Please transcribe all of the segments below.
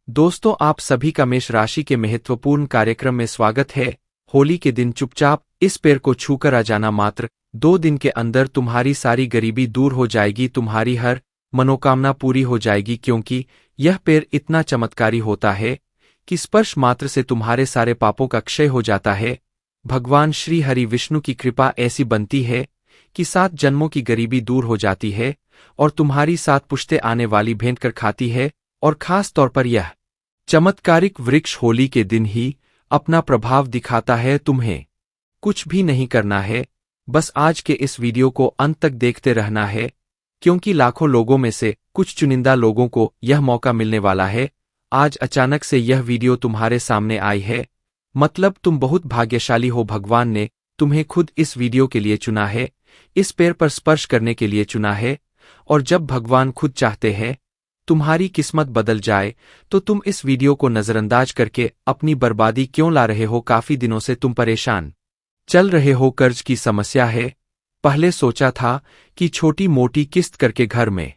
दोस्तों, आप सभी का मेष राशि के महत्वपूर्ण कार्यक्रम में स्वागत है। होली के दिन चुपचाप इस पेड़ को छूकर आ जाना, मात्र 2 दिन के अंदर तुम्हारी सारी गरीबी दूर हो जाएगी, तुम्हारी हर मनोकामना पूरी हो जाएगी, क्योंकि यह पेड़ इतना चमत्कारी होता है कि स्पर्श मात्र से तुम्हारे सारे पापों का क्षय हो जाता है। भगवान श्री हरि विष्णु की कृपा ऐसी बनती है कि 7 जन्मों की गरीबी दूर हो जाती है और तुम्हारी 7 पुश्तें आने वाली भेंट कर खाती है। और खास तौर पर यह चमत्कारिक वृक्ष होली के दिन ही अपना प्रभाव दिखाता है। तुम्हें कुछ भी नहीं करना है, बस आज के इस वीडियो को अंत तक देखते रहना है, क्योंकि लाखों लोगों में से कुछ चुनिंदा लोगों को यह मौका मिलने वाला है। आज अचानक से यह वीडियो तुम्हारे सामने आई है, मतलब तुम बहुत भाग्यशाली हो। भगवान ने तुम्हें खुद इस वीडियो के लिए चुना है, इस पेड़ पर स्पर्श करने के लिए चुना है। और जब भगवान खुद चाहते हैं तुम्हारी किस्मत बदल जाए, तो तुम इस वीडियो को नजरअंदाज करके अपनी बर्बादी क्यों ला रहे हो? काफी दिनों से तुम परेशान चल रहे हो, कर्ज की समस्या है। पहले सोचा था कि छोटी मोटी किस्त करके घर में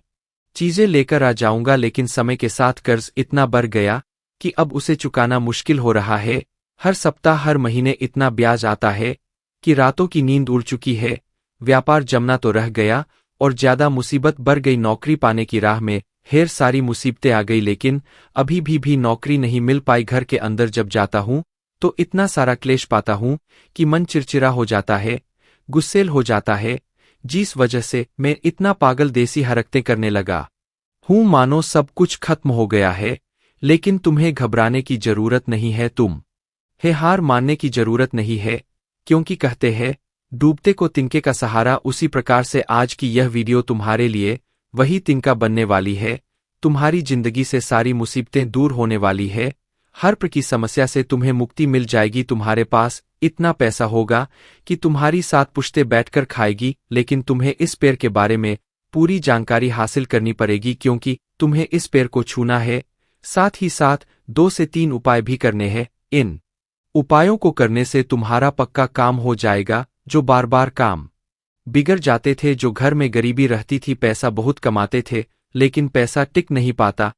चीजें लेकर आ जाऊंगा, लेकिन समय के साथ कर्ज इतना बढ़ गया कि अब उसे चुकाना मुश्किल हो रहा है। हर सप्ताह हर महीने इतना ब्याज आता है कि रातों की नींद उड़ चुकी है। व्यापार जमना तो रह गया और ज्यादा मुसीबत बढ़ गई। नौकरी पाने की राह में ढेर सारी मुसीबतें आ गई, लेकिन अभी भी नौकरी नहीं मिल पाई। घर के अंदर जब जाता हूं तो इतना सारा क्लेश पाता हूं कि मन चिड़चिड़ा हो जाता है, गुस्सेल हो जाता है, जिस वजह से मैं इतना पागल देसी हरकतें करने लगा हूं, मानो सब कुछ खत्म हो गया है। लेकिन तुम्हें घबराने की जरूरत नहीं है, हार मानने की जरूरत नहीं है, क्योंकि कहते हैं डूबते को तिनके का सहारा। उसी प्रकार से आज की यह वीडियो तुम्हारे लिए वही तिनका बनने वाली है। तुम्हारी जिंदगी से सारी मुसीबतें दूर होने वाली है, हर प्रकार की समस्या से तुम्हें मुक्ति मिल जाएगी। तुम्हारे पास इतना पैसा होगा कि तुम्हारी 7 पुश्तें बैठकर खाएगी, लेकिन तुम्हें इस पेड़ के बारे में पूरी जानकारी हासिल करनी पड़ेगी, क्योंकि तुम्हें इस पेड़ को छूना है। साथ ही साथ 2 से 3 उपाय भी करने हैं। इन उपायों को करने से तुम्हारा पक्का काम हो जाएगा। जो बार बार काम बिगड़ जाते थे, जो घर में गरीबी रहती थी, पैसा बहुत कमाते थे लेकिन पैसा टिक नहीं पाता।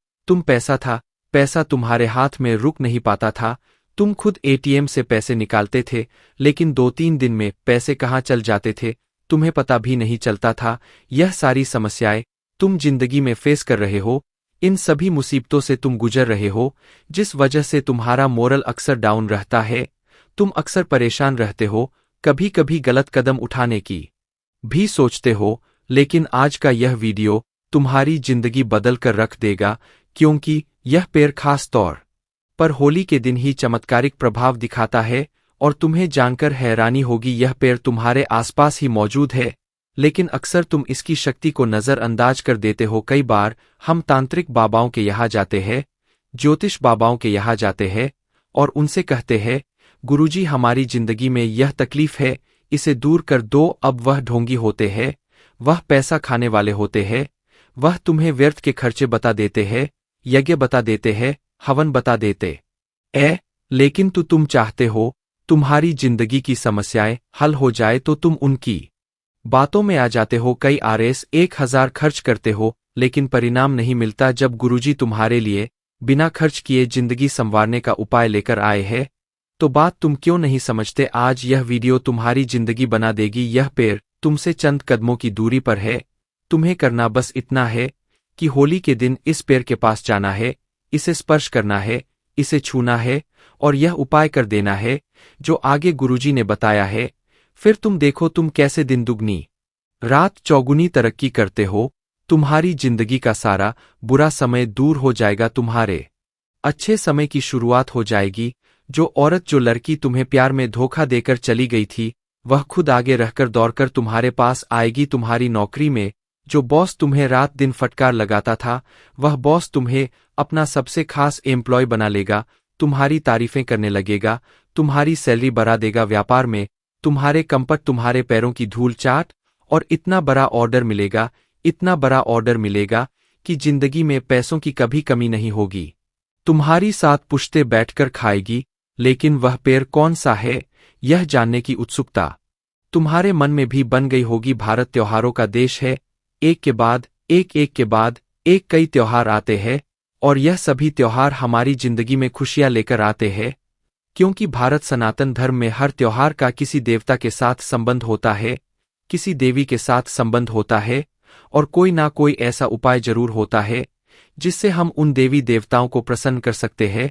पैसा तुम्हारे हाथ में रुक नहीं पाता था। तुम खुद एटीएम से पैसे निकालते थे, लेकिन 2-3 दिन में पैसे कहाँ चल जाते थे तुम्हें पता भी नहीं चलता था। यह सारी समस्याएं तुम जिंदगी में फेस कर रहे हो। इन सभी मुसीबतों से तुम गुजर रहे हो, जिस वजह से तुम्हारा मोरल अक्सर डाउन रहता है। तुम अक्सर परेशान रहते हो, कभी कभी गलत कदम उठाने की भी सोचते हो, लेकिन आज का यह वीडियो तुम्हारी जिंदगी बदल कर रख देगा, क्योंकि यह पेड़ खास तौर पर होली के दिन ही चमत्कारिक प्रभाव दिखाता है। और तुम्हें जानकर हैरानी होगी, यह पेड़ तुम्हारे आसपास ही मौजूद है, लेकिन अक्सर तुम इसकी शक्ति को नजरअंदाज कर देते हो। कई बार हम तांत्रिक बाबाओं के यहाँ जाते हैं, ज्योतिष बाबाओं के यहाँ जाते हैं और उनसे कहते हैं, गुरुजी हमारी जिंदगी में यह तकलीफ है, इसे दूर कर दो। अब वह ढोंगी होते हैं, वह पैसा खाने वाले होते हैं, वह तुम्हें व्यर्थ के खर्चे बता देते हैं, यज्ञ बता देते हैं, हवन बता देते लेकिन तुम चाहते हो तुम्हारी जिंदगी की समस्याएं हल हो जाए, तो तुम उनकी बातों में आ जाते हो। कई RS 1000 खर्च करते हो, लेकिन परिणाम नहीं मिलता। जब गुरुजी तुम्हारे लिए बिना खर्च किए जिंदगी संवारने का उपाय लेकर आए हैं, तो बात तुम क्यों नहीं समझते? आज यह वीडियो तुम्हारी जिंदगी बना देगी। यह पेड़ तुमसे चंद कदमों की दूरी पर है। तुम्हें करना बस इतना है कि होली के दिन इस पेड़ के पास जाना है, इसे स्पर्श करना है, इसे छूना है और यह उपाय कर देना है जो आगे गुरुजी ने बताया है। फिर तुम देखो तुम कैसे दिन दुगनी रात चौगुनी तरक्की करते हो। तुम्हारी जिंदगी का सारा बुरा समय दूर हो जाएगा, तुम्हारे अच्छे समय की शुरुआत हो जाएगी। जो औरत, जो लड़की तुम्हें प्यार में धोखा देकर चली गई थी, वह खुद आगे रहकर दौड़कर तुम्हारे पास आएगी। तुम्हारी नौकरी में जो बॉस तुम्हें रात दिन फटकार लगाता था, वह बॉस तुम्हें अपना सबसे खास एम्प्लॉय बना लेगा, तुम्हारी तारीफें करने लगेगा, तुम्हारी सैलरी बढ़ा देगा। व्यापार में तुम्हारे कंपट तुम्हारे पैरों की धूल चाट और इतना बड़ा ऑर्डर मिलेगा, इतना बड़ा ऑर्डर मिलेगा कि जिंदगी में पैसों की कभी कमी नहीं होगी। तुम्हारी 7 पुश्तें बैठकर खाएगी। लेकिन वह पेड़ कौन सा है, यह जानने की उत्सुकता तुम्हारे मन में भी बन गई होगी। भारत त्योहारों का देश है, एक के बाद एक कई त्योहार आते हैं और यह सभी त्योहार हमारी जिंदगी में खुशियां लेकर आते हैं, क्योंकि भारत सनातन धर्म में हर त्योहार का किसी देवता के साथ संबंध होता है, किसी देवी के साथ संबंध होता है, और कोई ना कोई ऐसा उपाय जरूर होता है जिससे हम उन देवी देवताओं को प्रसन्न कर सकते हैं।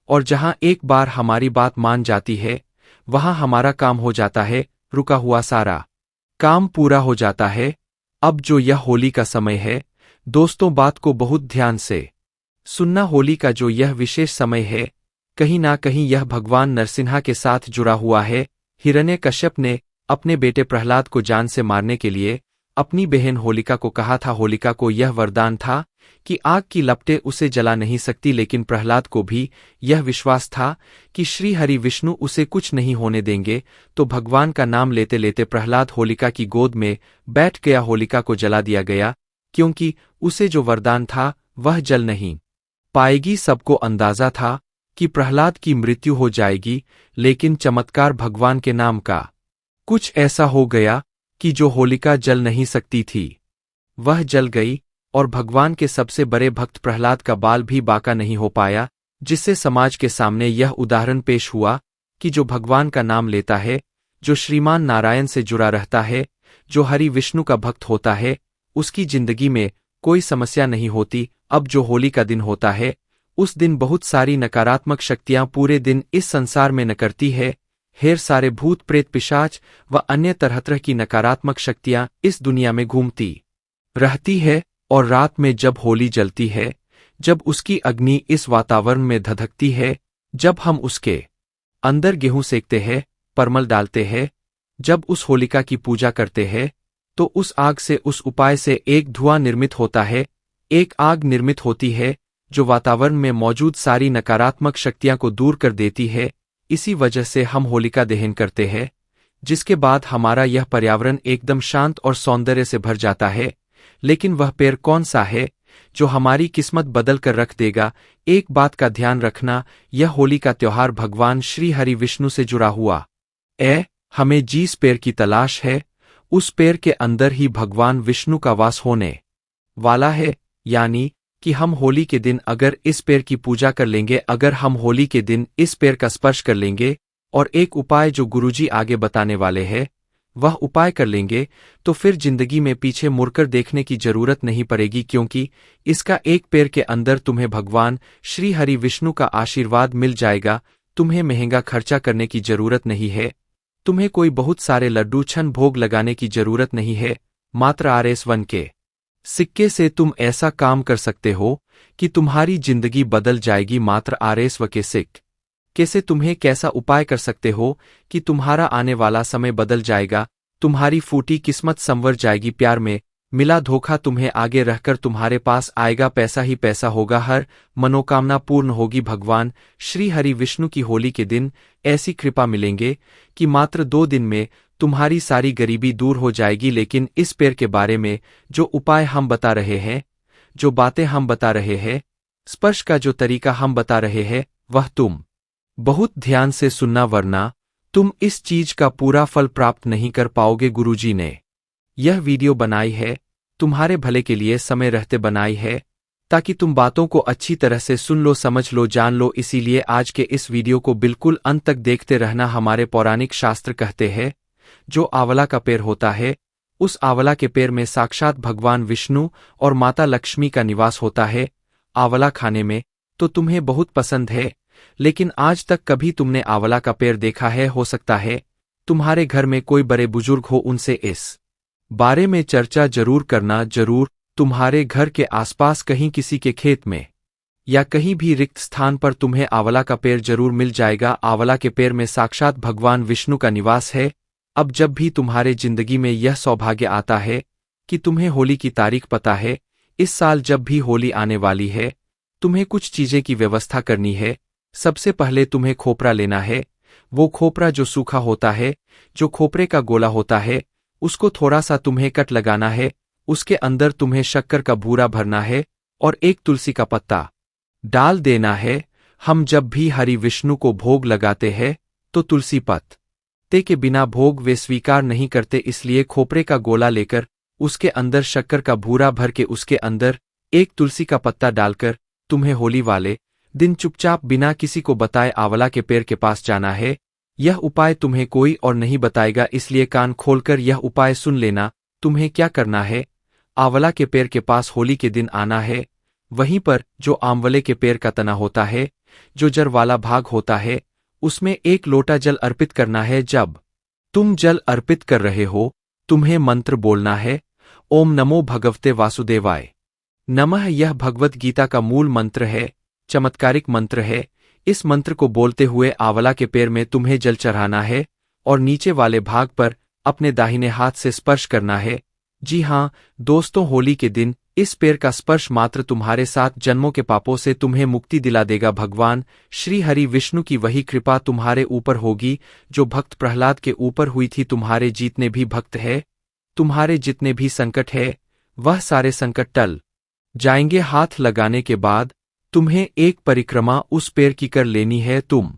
और जहां एक बार हमारी बात मान जाती है, वहां हमारा काम हो जाता है, रुका हुआ सारा काम पूरा हो जाता है। अब जो यह होली का समय है, दोस्तों बात को बहुत ध्यान से सुनना। होली का जो यह विशेष समय है, कहीं ना कहीं यह भगवान नरसिम्हा के साथ जुड़ा हुआ है। हिरण्यकश्यप ने अपने बेटे प्रहलाद को जान से मारने के लिए अपनी बहन होलिका को कहा था। होलिका को यह वरदान था कि आग की लपटें उसे जला नहीं सकती, लेकिन प्रहलाद को भी यह विश्वास था कि श्री हरि विष्णु उसे कुछ नहीं होने देंगे। तो भगवान का नाम लेते लेते प्रहलाद होलिका की गोद में बैठ गया। होलिका को जला दिया गया, क्योंकि उसे जो वरदान था वह जल नहीं पाएगी। सबको अंदाजा था कि प्रहलाद की मृत्यु हो जाएगी, लेकिन चमत्कार भगवान के नाम का कुछ ऐसा हो गया कि जो होलिका जल नहीं सकती थी वह जल गई, और भगवान के सबसे बड़े भक्त प्रहलाद का बाल भी बाका नहीं हो पाया, जिससे समाज के सामने यह उदाहरण पेश हुआ कि जो भगवान का नाम लेता है, जो श्रीमान नारायण से जुड़ा रहता है, जो हरि विष्णु का भक्त होता है, उसकी जिंदगी में कोई समस्या नहीं होती। अब जो होली का दिन होता है, उस दिन बहुत सारी नकारात्मक शक्तियां पूरे दिन इस संसार में नकरती है। ढेर सारे भूत प्रेत पिशाच व अन्य तरह तरह की नकारात्मक शक्तियां इस दुनिया में घूमती रहती है। और रात में जब होली जलती है, जब उसकी अग्नि इस वातावरण में धधकती है, जब हम उसके अंदर गेहूं सेकते हैं, परमल डालते हैं, जब उस होलिका की पूजा करते हैं, तो उस आग से, उस उपाय से एक धुआं निर्मित होता है, एक आग निर्मित होती है जो वातावरण में मौजूद सारी नकारात्मक शक्तियां को दूर कर देती है। इसी वजह से हम होलिका दहन करते हैं, जिसके बाद हमारा यह पर्यावरण एकदम शांत और सौंदर्य से भर जाता है। लेकिन वह पेड़ कौन सा है जो हमारी किस्मत बदल कर रख देगा? एक बात का ध्यान रखना, यह होली का त्योहार भगवान श्री हरि विष्णु से जुड़ा हुआ हमें जिस पेड़ की तलाश है, उस पेड़ के अंदर ही भगवान विष्णु का वास होने वाला है। यानी कि हम होली के दिन अगर इस पेड़ की पूजा कर लेंगे, अगर हम होली के दिन इस पेड़ का स्पर्श कर लेंगे और एक उपाय जो गुरुजी आगे बताने वाले हैं वह उपाय कर लेंगे, तो फिर जिंदगी में पीछे मुड़कर देखने की जरूरत नहीं पड़ेगी, क्योंकि इसका एक पेड़ के अंदर तुम्हें भगवान श्री हरि विष्णु का आशीर्वाद मिल जाएगा। तुम्हें महंगा खर्चा करने की जरूरत नहीं है, तुम्हें कोई बहुत सारे लड्डू छन भोग लगाने की जरूरत नहीं है। मात्र RS1 के सिक्के से तुम ऐसा काम कर सकते हो कि तुम्हारी जिंदगी बदल जाएगी। मात्र RS1 के सिक्के से तुम्हें कैसा उपाय कर सकते हो कि तुम्हारा आने वाला समय बदल जाएगा, तुम्हारी फूटी किस्मत संवर जाएगी, प्यार में मिला धोखा तुम्हें आगे रहकर तुम्हारे पास आएगा, पैसा ही पैसा होगा, हर मनोकामना पूर्ण होगी। भगवान श्री हरि विष्णु की होली के दिन ऐसी कृपा मिलेंगे कि मात्र 2 दिन में तुम्हारी सारी गरीबी दूर हो जाएगी। लेकिन इस पेड़ के बारे में जो उपाय हम बता रहे हैं, जो बातें हम बता रहे हैं, स्पर्श का जो तरीका हम बता रहे हैं, वह तुम बहुत ध्यान से सुनना, वरना तुम इस चीज का पूरा फल प्राप्त नहीं कर पाओगे। गुरुजी ने यह वीडियो बनाई है तुम्हारे भले के लिए, समय रहते बनाई है, ताकि तुम बातों को अच्छी तरह से सुन लो, समझ लो, जान लो। इसीलिए आज के इस वीडियो को बिल्कुल अंत तक देखते रहना। हमारे पौराणिक शास्त्र कहते हैं, जो आंवला का पेड़ होता है, उस आंवला के पेड़ में साक्षात भगवान विष्णु और माता लक्ष्मी का निवास होता है। आंवला खाने में तो तुम्हें बहुत पसंद है, लेकिन आज तक कभी तुमने आंवला का पेड़ देखा है? हो सकता है तुम्हारे घर में कोई बड़े बुजुर्ग हो, उनसे इस बारे में चर्चा जरूर करना। जरूर तुम्हारे घर के आसपास कहीं किसी के खेत में या कहीं भी रिक्त स्थान पर तुम्हें आंवला का पेड़ जरूर मिल जाएगा। आंवला के पेड़ में साक्षात भगवान विष्णु का निवास है। अब जब भी तुम्हारे जिंदगी में यह सौभाग्य आता है कि तुम्हें होली की तारीख पता है, इस साल जब भी होली आने वाली है, तुम्हें कुछ चीजें की व्यवस्था करनी है। सबसे पहले तुम्हें खोपरा लेना है। वो खोपरा जो सूखा होता है, जो खोपरे का गोला होता है, उसको थोड़ा सा तुम्हें कट लगाना है। उसके अंदर तुम्हें शक्कर का भूरा भरना है और एक तुलसी का पत्ता डाल देना है। हम जब भी हरि विष्णु को भोग लगाते हैं तो तुलसी पत्ते के बिना भोग वे स्वीकार नहीं करते, इसलिए खोपरे का गोला लेकर उसके अंदर शक्कर का भूरा भर के उसके अंदर एक तुलसी का पत्ता डालकर तुम्हें होली वाले दिन चुपचाप बिना किसी को बताए आंवला के पेड़ के पास जाना है। यह उपाय तुम्हें कोई और नहीं बताएगा, इसलिए कान खोलकर यह उपाय सुन लेना। तुम्हें क्या करना है, आंवला के पेड़ के पास होली के दिन आना है। वहीं पर जो आंवले के पेड़ का तना होता है, जो जड़ वाला भाग होता है, उसमें 1 लोटा जल अर्पित करना है। जब तुम जल अर्पित कर रहे हो, तुम्हें मंत्र बोलना है, ओम नमो भगवते वासुदेवाय नमः। यह भगवत गीता का मूल मंत्र है, चमत्कारिक मंत्र है। इस मंत्र को बोलते हुए आंवला के पेड़ में तुम्हें जल चढ़ाना है और नीचे वाले भाग पर अपने दाहिने हाथ से स्पर्श करना है। जी हाँ दोस्तों, होली के दिन इस पेड़ का स्पर्श मात्र तुम्हारे 7 जन्मों के पापों से तुम्हें मुक्ति दिला देगा। भगवान श्री हरि विष्णु की वही कृपा तुम्हारे ऊपर होगी जो भक्त प्रहलाद के ऊपर हुई थी। तुम्हारे जितने भी भक्त है, तुम्हारे जितने भी संकट है, वह सारे संकट टल जाएंगे। हाथ लगाने के बाद तुम्हें 1 परिक्रमा उस पेड़ की कर लेनी है। तुम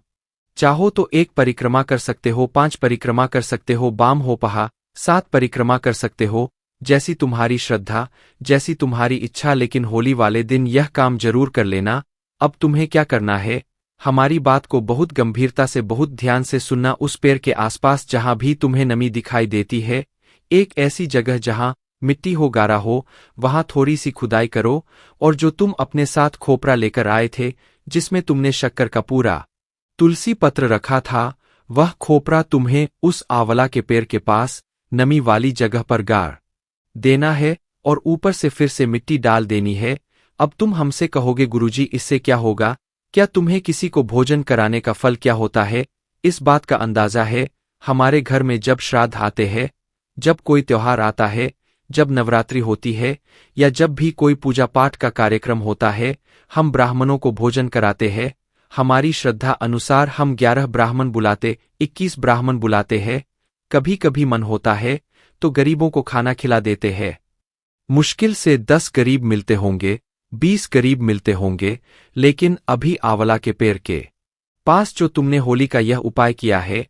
चाहो तो 1 परिक्रमा कर सकते हो, 5 परिक्रमा कर सकते हो, बाम हो पहा 7 परिक्रमा कर सकते हो, जैसी तुम्हारी श्रद्धा, जैसी तुम्हारी इच्छा। लेकिन होली वाले दिन यह काम जरूर कर लेना। अब तुम्हें क्या करना है, हमारी बात को बहुत गंभीरता से, बहुत ध्यान से सुनना। उस पेड़ के आसपास जहां भी तुम्हें नमी दिखाई देती है, एक ऐसी जगह जहां मिट्टी हो, गारा हो, वहां थोड़ी सी खुदाई करो और जो तुम अपने साथ खोपरा लेकर आए थे, जिसमें तुमने शक्कर का पूरा तुलसी पत्र रखा था, वह खोपरा तुम्हें उस आंवला के पेड़ के पास नमी वाली जगह पर गाड़ देना है और ऊपर से फिर से मिट्टी डाल देनी है। अब तुम हमसे कहोगे गुरुजी इससे क्या होगा, क्या तुम्हें किसी को भोजन कराने का फल क्या होता है? इस बात का अंदाजा है, हमारे घर में जब श्राद्ध आते हैं, जब कोई त्योहार आता है, जब नवरात्रि होती है या जब भी कोई पूजा पाठ का कार्यक्रम होता है, हम ब्राह्मणों को भोजन कराते हैं। हमारी श्रद्धा अनुसार हम 11 ब्राह्मण बुलाते, 21 ब्राह्मण बुलाते हैं। कभी कभी मन होता है तो गरीबों को खाना खिला देते हैं। मुश्किल से 10 गरीब मिलते होंगे, 20 गरीब मिलते होंगे, लेकिन अभी आंवला के पेड़ के पास जो तुमने होली का यह उपाय किया है,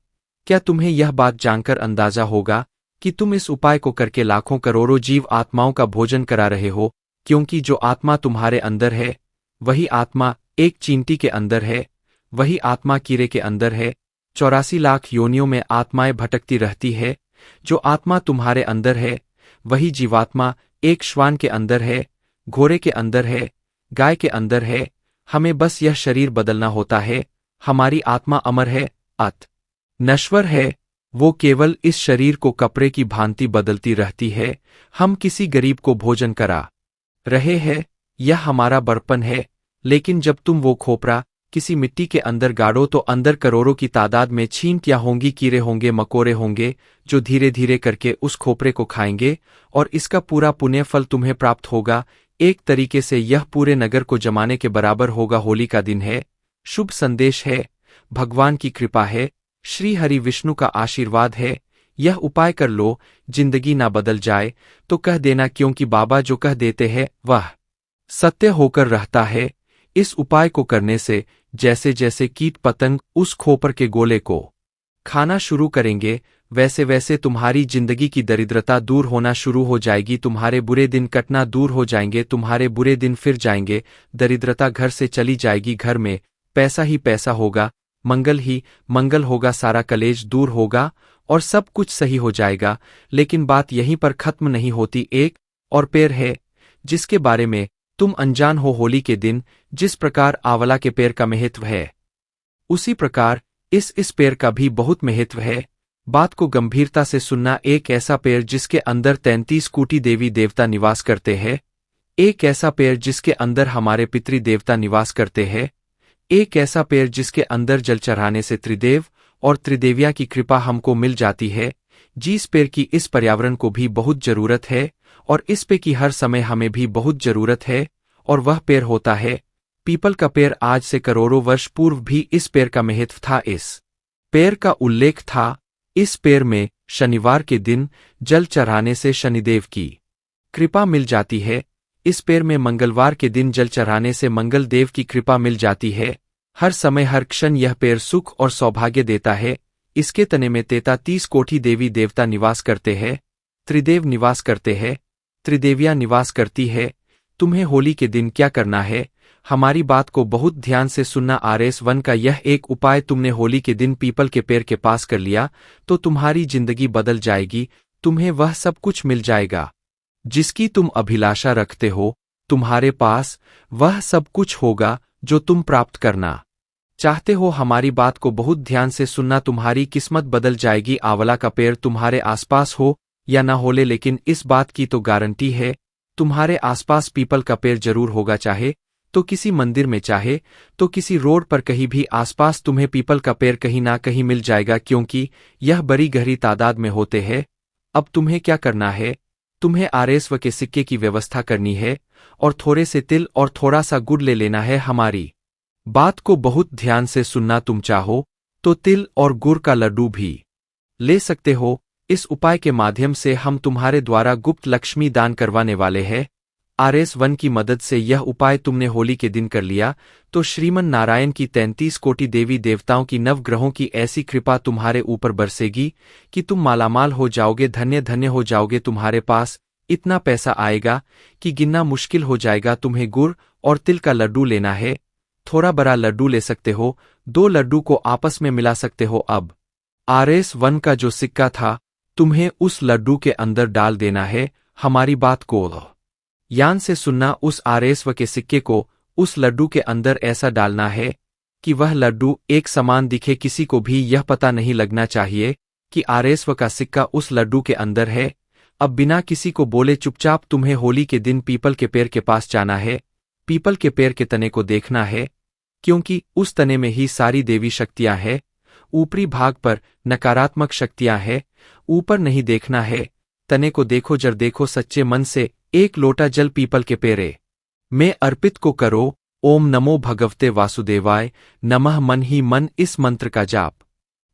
क्या तुम्हें यह बात जानकर अंदाजा होगा कि तुम इस उपाय को करके लाखों करोड़ों जीव आत्माओं का भोजन करा रहे हो? क्योंकि जो आत्मा तुम्हारे अंदर है, वही आत्मा एक चींटी के अंदर है, वही आत्मा कीड़े के अंदर है। 84 लाख योनियों में आत्माएं भटकती रहती है। जो आत्मा तुम्हारे अंदर है, वही जीवात्मा एक श्वान के अंदर है, घोड़े के अंदर है, गाय के अंदर है। हमें बस यह शरीर बदलना होता है। हमारी आत्मा अमर है, नश्वर है। वो केवल इस शरीर को कपड़े की भांति बदलती रहती है। हम किसी गरीब को भोजन करा रहे हैं, यह हमारा बड़पन है। लेकिन जब तुम वो खोपरा किसी मिट्टी के अंदर गाड़ो तो अंदर करोड़ों की तादाद में छींटियां होंगी, कीड़े होंगे, मकोड़े होंगे, जो धीरे धीरे करके उस खोपरे को खाएंगे और इसका पूरा पुण्य फल तुम्हें प्राप्त होगा। एक तरीके से यह पूरे नगर को जमाने के बराबर होगा। होली का दिन है, शुभ संदेश है, भगवान की कृपा है, श्री हरि विष्णु का आशीर्वाद है। यह उपाय कर लो, जिंदगी ना बदल जाए तो कह देना, क्योंकि बाबा जो कह देते हैं वह सत्य होकर रहता है। इस उपाय को करने से जैसे जैसे कीट पतंग उस खोपर के गोले को खाना शुरू करेंगे, वैसे वैसे तुम्हारी जिंदगी की दरिद्रता दूर होना शुरू हो जाएगी। तुम्हारे बुरे दिन कटना दूर हो जाएंगे, तुम्हारे बुरे दिन फिर जाएंगे, दरिद्रता घर से चली जाएगी। घर में पैसा ही पैसा होगा, मंगल ही मंगल होगा, सारा कलेश दूर होगा और सब कुछ सही हो जाएगा। लेकिन बात यहीं पर खत्म नहीं होती। एक और पेड़ है जिसके बारे में तुम अनजान हो। होली के दिन जिस प्रकार आंवला के पेड़ का महत्व है, उसी प्रकार इस पेड़ का भी बहुत महत्व है। बात को गंभीरता से सुनना। एक ऐसा पेड़ जिसके अंदर 33 कोटि देवी देवता निवास करते हैं, एक ऐसा पेड़ जिसके अंदर हमारे पितृ देवता निवास करते हैं, एक ऐसा पेड़ जिसके अंदर जल चढ़ाने से त्रिदेव और त्रिदेविया की कृपा हमको मिल जाती है। जिस पेड़ की इस पर्यावरण को भी बहुत जरूरत है और इस पे की हर समय हमें भी बहुत जरूरत है, और वह पेड़ होता है पीपल का पेड़। आज से करोड़ों वर्ष पूर्व भी इस पेड़ का महत्व था, इस पेड़ का उल्लेख था। इस पेड़ में शनिवार के दिन जल चढ़ाने से शनिदेव की कृपा मिल जाती है। इस पेड़ में मंगलवार के दिन जल चढ़ाने से मंगल देव की कृपा मिल जाती है। हर समय हर क्षण यह पेड़ सुख और सौभाग्य देता है। इसके तने में 33 कोटि देवी देवता निवास करते हैं, त्रिदेव निवास करते हैं, त्रिदेवियां निवास करती है। तुम्हें होली के दिन क्या करना है, हमारी बात को बहुत ध्यान से सुनना। RS1 का यह एक उपाय तुमने होली के दिन पीपल के पेड़ के पास कर लिया तो तुम्हारी जिंदगी बदल जाएगी। तुम्हें वह सब कुछ मिल जाएगा जिसकी तुम अभिलाषा रखते हो। तुम्हारे पास वह सब कुछ होगा जो तुम प्राप्त करना चाहते हो। हमारी बात को बहुत ध्यान से सुनना, तुम्हारी किस्मत बदल जाएगी। आंवला का पेड़ तुम्हारे आसपास हो या ना होले, लेकिन इस बात की तो गारंटी है तुम्हारे आसपास पीपल का पेड़ जरूर होगा। चाहे तो किसी मंदिर में, चाहे तो किसी रोड पर, कहीं भी आसपास तुम्हें पीपल का पेड़ कहीं ना कहीं मिल जाएगा, क्योंकि यह बड़ी गहरी तादाद में होते हैं। अब तुम्हें क्या करना है, तुम्हें RS1 के सिक्के की व्यवस्था करनी है और थोड़े से तिल और थोड़ा सा गुड़ ले लेना है। हमारी बात को बहुत ध्यान से सुनना, तुम चाहो तो तिल और गुड़ का लड्डू भी ले सकते हो। इस उपाय के माध्यम से हम तुम्हारे द्वारा गुप्त लक्ष्मी दान करवाने वाले हैं। RS1 की मदद से यह उपाय तुमने होली के दिन कर लिया तो श्रीमन नारायण की 33 कोटि देवी देवताओं की, नवग्रहों की ऐसी कृपा तुम्हारे ऊपर बरसेगी कि तुम मालामाल हो जाओगे, धन्य धन्य हो जाओगे। तुम्हारे पास इतना पैसा आएगा कि गिनना मुश्किल हो जाएगा। तुम्हें गुड़ और तिल का लड्डू लेना है। थोड़ा बड़ा लड्डू ले सकते हो, 2 लड्डू को आपस में मिला सकते हो। अब RS1 का जो सिक्का था तुम्हें उस लड्डू के अंदर डाल देना है। हमारी बात को ध्यान से सुनना, उस RS1 के सिक्के को उस लड्डू के अंदर ऐसा डालना है कि वह लड्डू एक समान दिखे। किसी को भी यह पता नहीं लगना चाहिए कि RS1 का सिक्का उस लड्डू के अंदर है। अब बिना किसी को बोले चुपचाप तुम्हें होली के दिन पीपल के पेड़ के पास जाना है। पीपल के पेड़ के तने को देखना है, क्योंकि उस तने में ही सारी देवी शक्तियां हैं। ऊपरी भाग पर नकारात्मक शक्तियां हैं। ऊपर नहीं देखना है, तने को देखो, जर देखो सच्चे मन से। 1 लोटा जल पीपल के पेड़े में अर्पित को करो। ओम नमो भगवते वासुदेवाय नमः। मन ही मन इस मंत्र का जाप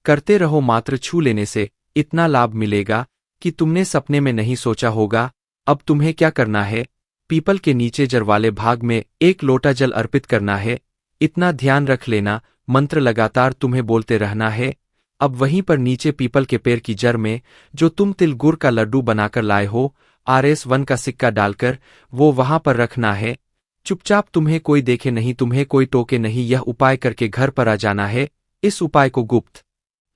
करते रहो। मात्र छू लेने से इतना लाभ मिलेगा कि तुमने सपने में नहीं सोचा होगा। अब तुम्हें क्या करना है, पीपल के नीचे जड़ वाले भाग में 1 लोटा जल अर्पित करना है। इतना ध्यान रख लेना, मंत्र लगातार तुम्हें बोलते रहना है। अब वहीं पर नीचे पीपल के पेड़ की जड़ में जो तुम तिल गुड़ का लड्डू बनाकर लाए हो, RS1 का सिक्का डालकर वो वहां पर रखना है। चुपचाप, तुम्हें कोई देखे नहीं, तुम्हें कोई टोके नहीं। यह उपाय करके घर पर आ जाना है। इस उपाय को गुप्त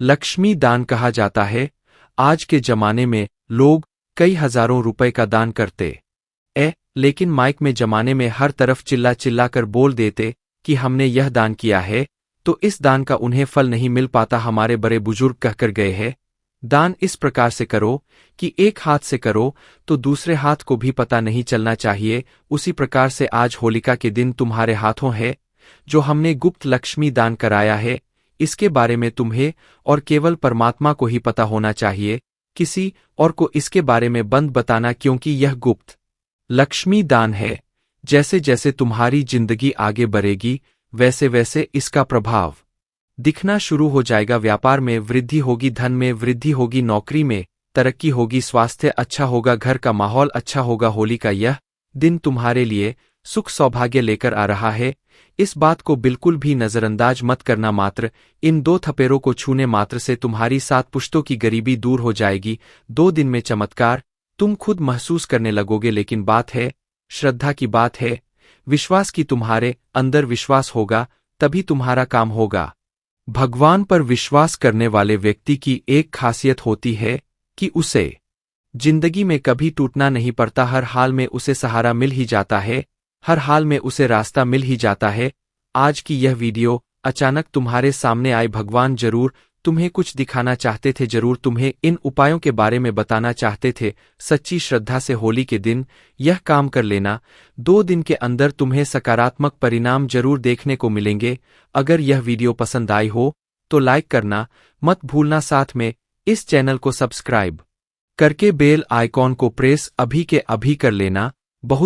लक्ष्मी दान कहा जाता है। आज के जमाने में लोग कई हजारों रुपए का दान करते लेकिन माइक में जमाने में हर तरफ चिल्ला चिल्ला कर बोल देते कि हमने यह दान किया है, तो इस दान का उन्हें फल नहीं मिल पाता। हमारे बड़े बुजुर्ग कहकर गए हैं, दान इस प्रकार से करो कि एक हाथ से करो तो दूसरे हाथ को भी पता नहीं चलना चाहिए। उसी प्रकार से आज होलिका के दिन तुम्हारे हाथों है जो हमने गुप्त लक्ष्मी दान कराया है। इसके बारे में तुम्हें और केवल परमात्मा को ही पता होना चाहिए। किसी और को इसके बारे में बंद बताना, क्योंकि यह गुप्त लक्ष्मी दान है। जैसे जैसे तुम्हारी जिंदगी आगे बढ़ेगी वैसे वैसे इसका प्रभाव दिखना शुरू हो जाएगा। व्यापार में वृद्धि होगी, धन में वृद्धि होगी, नौकरी में तरक्की होगी, स्वास्थ्य अच्छा होगा, घर का माहौल अच्छा होगा। होली का यह दिन तुम्हारे लिए सुख सौभाग्य लेकर आ रहा है। इस बात को बिल्कुल भी नजरअंदाज मत करना। मात्र इन 2 थपेरों को छूने मात्र से तुम्हारी 7 पुश्तों की गरीबी दूर हो जाएगी। 2 दिन में चमत्कार तुम खुद महसूस करने लगोगे। लेकिन बात है श्रद्धा की, बात है विश्वास की। तुम्हारे अंदर विश्वास होगा तभी तुम्हारा काम होगा। भगवान पर विश्वास करने वाले व्यक्ति की एक खासियत होती है कि उसे जिंदगी में कभी टूटना नहीं पड़ता। हर हाल में उसे सहारा मिल ही जाता है, हर हाल में उसे रास्ता मिल ही जाता है। आज की यह वीडियो अचानक तुम्हारे सामने आई। भगवान जरूर तुम्हें कुछ दिखाना चाहते थे, जरूर तुम्हें इन उपायों के बारे में बताना चाहते थे। सच्ची श्रद्धा से होली के दिन यह काम कर लेना। 2 दिन के अंदर तुम्हें सकारात्मक परिणाम जरूर देखने को मिलेंगे। अगर यह वीडियो पसंद आई हो तो लाइक करना मत भूलना। साथ में इस चैनल को सब्सक्राइब करके बेल आइकॉन को प्रेस अभी के अभी कर लेना। बहुत